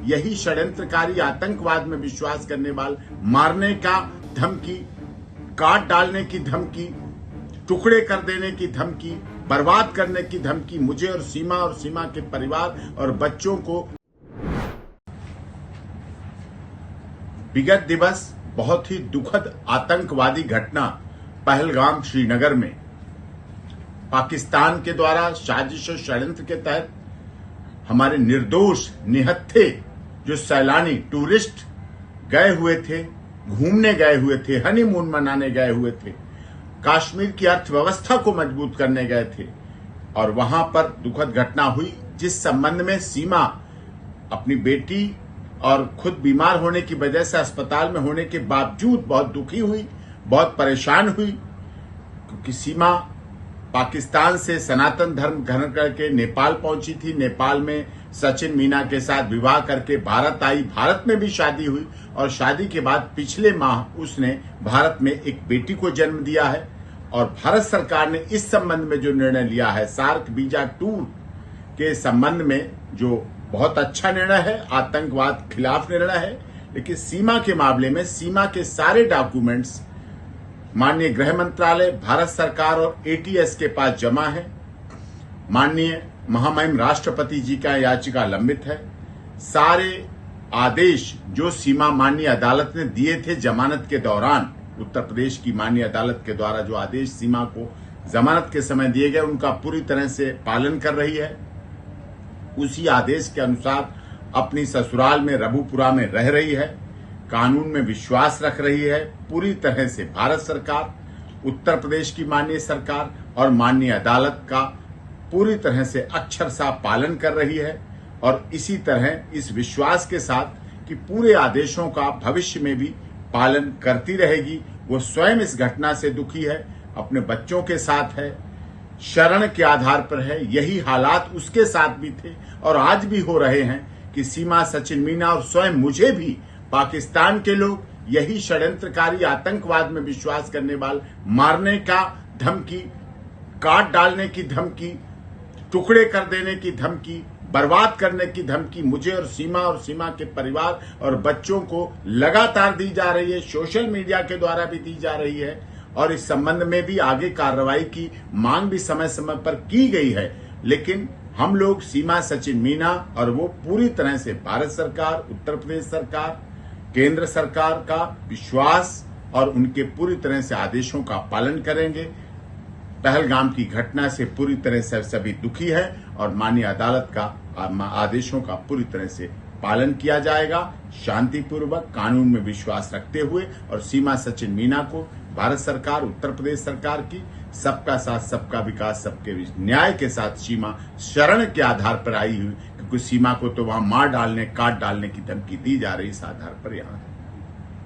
यही षड्यंत्रकारी आतंकवाद में विश्वास करने वाले मारने का धमकी, काट डालने की धमकी, टुकड़े कर देने की धमकी, बर्बाद करने की धमकी मुझे और सीमा के परिवार और बच्चों को। विगत दिवस बहुत ही दुखद आतंकवादी घटना पहलगाम श्रीनगर में पाकिस्तान के द्वारा साजिश और षड्यंत्र के तहत हमारे निर्दोष निहत्थे जो सैलानी टूरिस्ट गए हुए थे, घूमने गए हुए थे, हनीमून मनाने गए हुए थे, कश्मीर की अर्थव्यवस्था को मजबूत करने गए थे और वहां पर दुखद घटना हुई जिस संबंध में सीमा अपनी बेटी और खुद बीमार होने की वजह से अस्पताल में होने के बावजूद बहुत दुखी हुई, बहुत परेशान हुई, क्योंकि सीमा पाकिस्तान से सनातन धर्म ग्रहण करके नेपाल पहुंची थी। नेपाल में सचिन मीना के साथ विवाह करके भारत आई, भारत में भी शादी हुई और शादी के बाद पिछले माह उसने भारत में एक बेटी को जन्म दिया है। और भारत सरकार ने इस संबंध में जो निर्णय लिया है, सार्क वीजा टूर के संबंध में, जो बहुत अच्छा निर्णय है, आतंकवाद खिलाफ निर्णय है, लेकिन सीमा के मामले में सीमा के सारे डॉक्यूमेंट्स माननीय गृह मंत्रालय, भारत सरकार और एटीएस के पास जमा है। माननीय महामहिम राष्ट्रपति जी का याचिका लंबित है। सारे आदेश जो सीमा माननीय अदालत ने दिए थे जमानत के दौरान, उत्तर प्रदेश की माननीय अदालत के द्वारा जो आदेश सीमा को जमानत के समय दिए गए, उनका पूरी तरह से पालन कर रही है। उसी आदेश के अनुसार अपनी ससुराल में रबुपुरा में रह रही है, कानून में विश्वास रख रही है। पूरी तरह से भारत सरकार, उत्तर प्रदेश की माननीय सरकार और माननीय अदालत का पूरी तरह से अक्षरशः पालन कर रही है और इसी तरह इस विश्वास के साथ कि पूरे आदेशों का भविष्य में भी पालन करती रहेगी। वो स्वयं इस घटना से दुखी है, अपने बच्चों के साथ है, शरण के आधार पर है। यही हालात उसके साथ भी थे और आज भी हो रहे हैं कि सीमा, सचिन मीना और स्वयं मुझे भी पाकिस्तान के लोग यही षड्यंत्रकारी आतंकवाद में विश्वास करने वाले मारने का धमकी, काट डालने की धमकी, टुकड़े कर देने की धमकी, बर्बाद करने की धमकी मुझे और सीमा के परिवार और बच्चों को लगातार दी जा रही है, सोशल मीडिया के द्वारा भी दी जा रही है और इस संबंध में भी आगे कार्रवाई की मांग भी समय समय पर की गई है। लेकिन हम लोग सीमा, सचिन मीना और वो पूरी तरह से भारत सरकार, उत्तर प्रदेश सरकार, केंद्र सरकार का विश्वास और उनके पूरी तरह से आदेशों का पालन करेंगे। पहलगाम की घटना से पूरी तरह से सभी दुखी है और माननीय अदालत का आदेशों का पूरी तरह से पालन किया जाएगा, शांतिपूर्वक, कानून में विश्वास रखते हुए। और सीमा, सचिन मीना को भारत सरकार, उत्तर प्रदेश सरकार की सबका साथ, सबका विकास, सबके न्याय के साथ सीमा शरण के आधार पर आई हुई, क्योंकि सीमा को तो वहां मार डालने, काट डालने की धमकी दी जा रही, इस आधार पर यहाँ